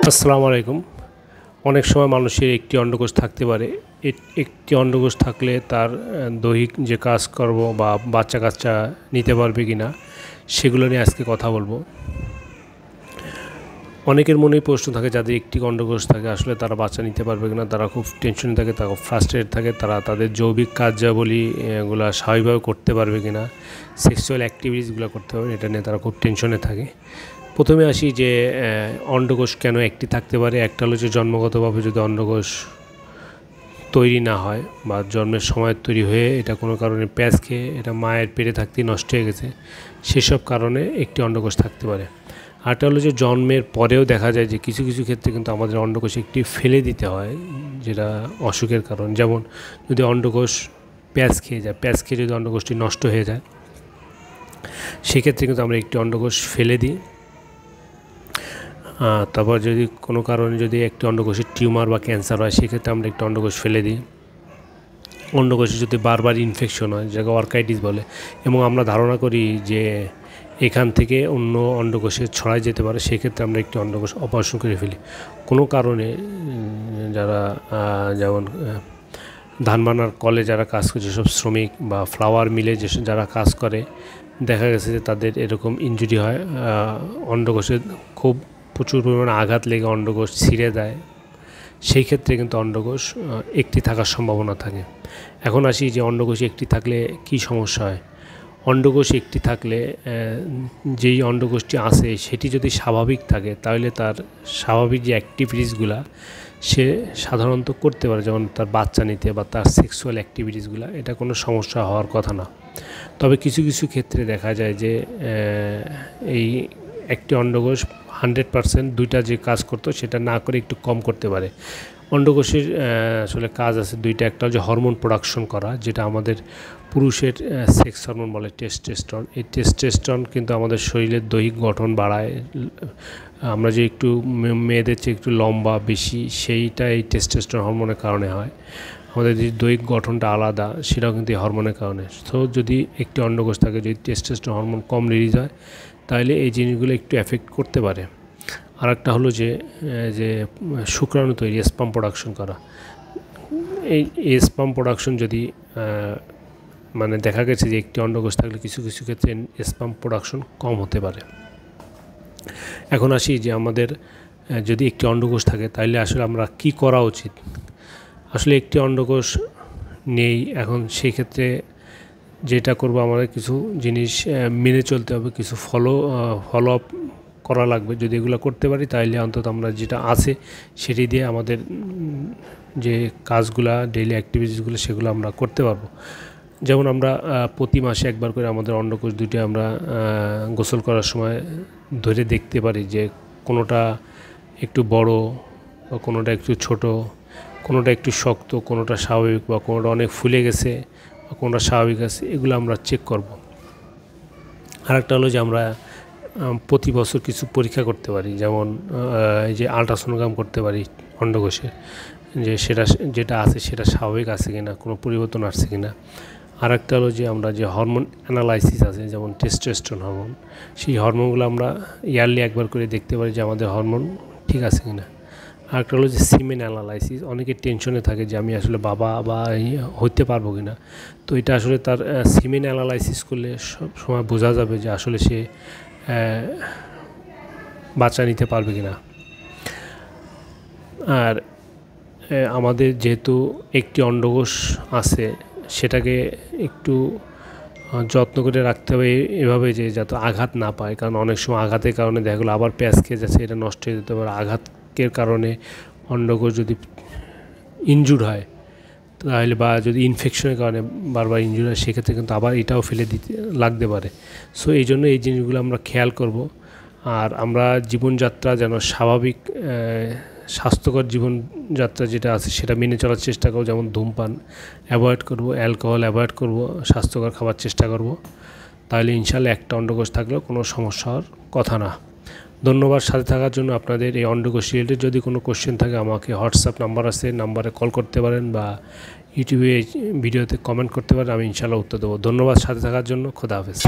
আসসালামু আলাইকুম। অনেক সময় মানুষের একটি অন্ডকোষ থাকতে পারে। একটি অন্ডকোষ থাকলে তার দৈহিক যে কাজকর্ম বা বাচ্চা-কাচ্চা নিতে পারবে কিনা সেগুলো নিয়ে আজকে কথা বলবো। অনেকের মনেই প্রশ্ন থাকে যাদের একটি অন্ডকোষ থাকে আসলে তারা বাচ্চা নিতে পারবে কিনা, তারা খুব টেনশনে থাকে, তারা খুব ফ্রাস্ট্রেটেড থাকে, তারা তাদের জৈবিক কার্যাবলী এগুলো স্বাভাবিকভাবে করতে পারবে কিনা, সেক্সুয়াল অ্যাক্টিভিটিসগুলো করতে পারবে, এটা নিয়ে তারা খুব টেনশনে থাকে। প্রথমে আসি যে অন্ডকোষ কেন একটি থাকতে পারে। একটা হলো যে জন্মগতভাবে যদি অন্ডকোষ তৈরি না হয় বা জন্মের সময় তৈরি হয়ে এটা কোনো কারণে প্যাঁচ খেয়ে এটা মায়ের পেটে থাকতেই নষ্ট হয়ে গেছে, সেসব কারণে একটি অন্ডকোষ থাকতে পারে। আরটা হলো যে জন্মের পরেও দেখা যায় যে কিছু কিছু ক্ষেত্রে কিন্তু আমাদের অন্ডকোষ একটি ফেলে দিতে হয়, যেটা অসুখের কারণ। যেমন যদি অন্ডকোষ প্যাঁচ খেয়ে যায়, প্যাঁচ খেয়ে যদি অন্ডকোষটি নষ্ট হয়ে যায় সেক্ষেত্রে কিন্তু আমরা একটি অন্ডকোষ ফেলে দিই। তারপর যদি কোনো কারণে যদি একটি অন্ডকোষের টিউমার বা ক্যান্সার হয় সেক্ষেত্রে আমরা একটি অন্ডকোষ ফেলে দিই। অন্ডকোষে যদি বারবার ইনফেকশন হয়, যাকে অর্কাইটিস বলে, এবং আমরা ধারণা করি যে এখান থেকে অন্য অন্ডকোষে ছড়াই যেতে পারে, সেক্ষেত্রে আমরা একটি অন্ডকোষ অপারেশন করে ফেলি। কোনো কারণে যারা যেমন ধান বানার কলে যারা কাজ করে, যেসব শ্রমিক বা ফ্লাওয়ার মিলে যারা কাজ করে, দেখা গেছে যে তাদের এরকম ইনজুরি হয়, অন্ডকোষে খুব প্রচুর পরিমাণে আঘাত লেগে অন্ডকোষ ছিঁড়ে দেয়, সেই ক্ষেত্রে কিন্তু অন্ডকোষ একটি থাকার সম্ভাবনা থাকে। এখন আসি যে অন্ডকোষ একটি থাকলে কি সমস্যা হয়। অন্ডকোষ একটি থাকলে যেই অন্ডকোষটি আছে সেটি যদি স্বাভাবিক থাকে তাহলে তার স্বাভাবিক যে অ্যাক্টিভিটিসগুলো সে সাধারণত করতে পারে, যেমন তার বাচ্চা নিতে বা তার সেক্সুয়াল অ্যাক্টিভিটিসগুলো, এটা কোনো সমস্যা হওয়ার কথা না। তবে কিছু কিছু ক্ষেত্রে দেখা যায় যে এই একটি অন্ডকোষ 100% দুইটা যে কাজ করতো সেটা না করে একটু কম করতে পারে। অন্ডকোষের আসলে কাজ আছে দুইটা। একটা হচ্ছে হরমোন প্রোডাকশন করা, যেটা আমাদের পুরুষের সেক্স হরমোন বলে টেস্টোস্টেরন। এই টেস্টোস্টেরন কিন্তু আমাদের শরীরের দৈহিক গঠন বাড়ায়। আমরা যে একটু মেয়েদের চেয়ে একটু লম্বা বেশি, সেইটা এই টেস্টোস্টেরন হরমোনের কারণে হয়। আমাদের যে দৈহিক গঠনটা আলাদা সেটাও কিন্তু এই হরমোনের কারণে। তো যদি একটি অন্ডকোষ থাকে, যদি টেস্টোস্টেরন হরমোন কম রিলিজ হয় তাহলে এই জিনিসগুলো একটু এফেক্ট করতে পারে। আর একটা হলো যে শুক্রাণু তৈরি, স্পার্ম প্রোডাকশন করা। এই স্পার্ম প্রোডাকশন যদি মানে দেখা গেছে যে একটি অন্ডকোষ থাকলে কিছু কিছু ক্ষেত্রে স্পার্ম প্রোডাকশন কম হতে পারে। এখন আসি যে আমাদের যদি একটি অন্ডকোষ থাকে তাহলে আসলে আমরা কি করা উচিত। আসলে একটি অন্ডকোষ নেই, এখন সেই ক্ষেত্রে যেটা করব, আমাদের কিছু জিনিস মেনে চলতে হবে, কিছু ফলো আপ করা লাগবে। যদি এগুলো করতে পারি তাহলে অন্তত আমরা যেটা আছে সেটি দিয়ে আমাদের যে কাজগুলা, ডেইলি অ্যাক্টিভিটিসগুলো, সেগুলো আমরা করতে পারবো। যেমন আমরা প্রতি মাসে একবার করে আমাদের অন্ডকোষ দুইটা আমরা গোসল করার সময় ধরে দেখতে পারি যে কোনোটা একটু বড় বা কোনোটা একটু ছোট, কোনোটা একটু শক্ত, কোনোটা স্বাভাবিক, বা কোনোটা অনেক ফুলে গেছে বা কোনোটা স্বাভাবিক আছে, এগুলো আমরা চেক করব। আরেকটা হলো যে আমরা প্রতি বছর কিছু পরীক্ষা করতে পারি, যেমন এই যে আল্ট্রাসোনোগ্রাম করতে পারি অন্ডকোষের, যে সেটা যেটা আছে সেটা স্বাভাবিক আছে কিনা, কোনো পরিবর্তন আসছে কিনা। আর একটা হলো যে আমরা যে হরমোন অ্যানালাইসিস আছে, যেমন টেস্টোস্টেরন হরমোন, সেই হরমোনগুলো আমরা ইয়ারলি একবার করে দেখতে পারি যে আমাদের হরমোন ঠিক আছে কিনা। আর একটা হলো যে সিমেন অ্যানালাইসিস। অনেকে টেনশনে থাকে যে আমি আসলে বাবা বা হতে পারবো কিনা, তো এটা আসলে তার সিমেন অ্যানালাইসিস করলে সব সময় বোঝা যাবে যে আসলে সে বাচ্চা নিতে পারবে কিনা। আর আমাদের যেহেতু একটি অন্ডকোষ আছে সেটাকে একটু যত্ন করে রাখতে হবে, এভাবে যে যাতে আঘাত না পায়, কারণ অনেক সময় আঘাতের কারণে দেখা গেলো আবার প্যাঁচ খেয়ে যাচ্ছে, এটা নষ্ট হয়ে যেতে পারে। আঘাতের কারণে অন্ডকোষ যদি ইনজুর হয় তাহলে, বা যদি ইনফেকশনের কারণে বারবার ইনজুর হয়, সেক্ষেত্রে কিন্তু আবার এটাও ফেলে দিতে লাগতে পারে। সো এই জন্য এই জিনিসগুলো আমরা খেয়াল করব। আর আমরা জীবনযাত্রা যেন স্বাভাবিক স্বাস্থ্যকর জীবনযাত্রা যেটা আছে সেটা মেনে চলার চেষ্টা করব। যেমন ধূমপান অ্যাভয়েড করব, অ্যালকোহল অ্যাভয়েড করব, স্বাস্থ্যকর খাবার চেষ্টা করব। তাহলে ইনশাল্লাহ একটা অন্ডকোষ থাকলেও কোনো সমস্যা হওয়ার কথা না। ধন্যবাদ সাথে থাকার জন্য। আপনাদের এই অন্ডকোষ রিলেটেড যদি কোনো কোশ্চেন থাকে আমাকে হোয়াটসঅ্যাপ নাম্বার আছে, নাম্বারে কল করতে পারেন বা ইউটিউবে ভিডিওতে কমেন্ট করতে পারেন, আমি ইনশাল্লাহ উত্তর দেবো। ধন্যবাদ সাথে থাকার জন্য। খোদা হাফেজ।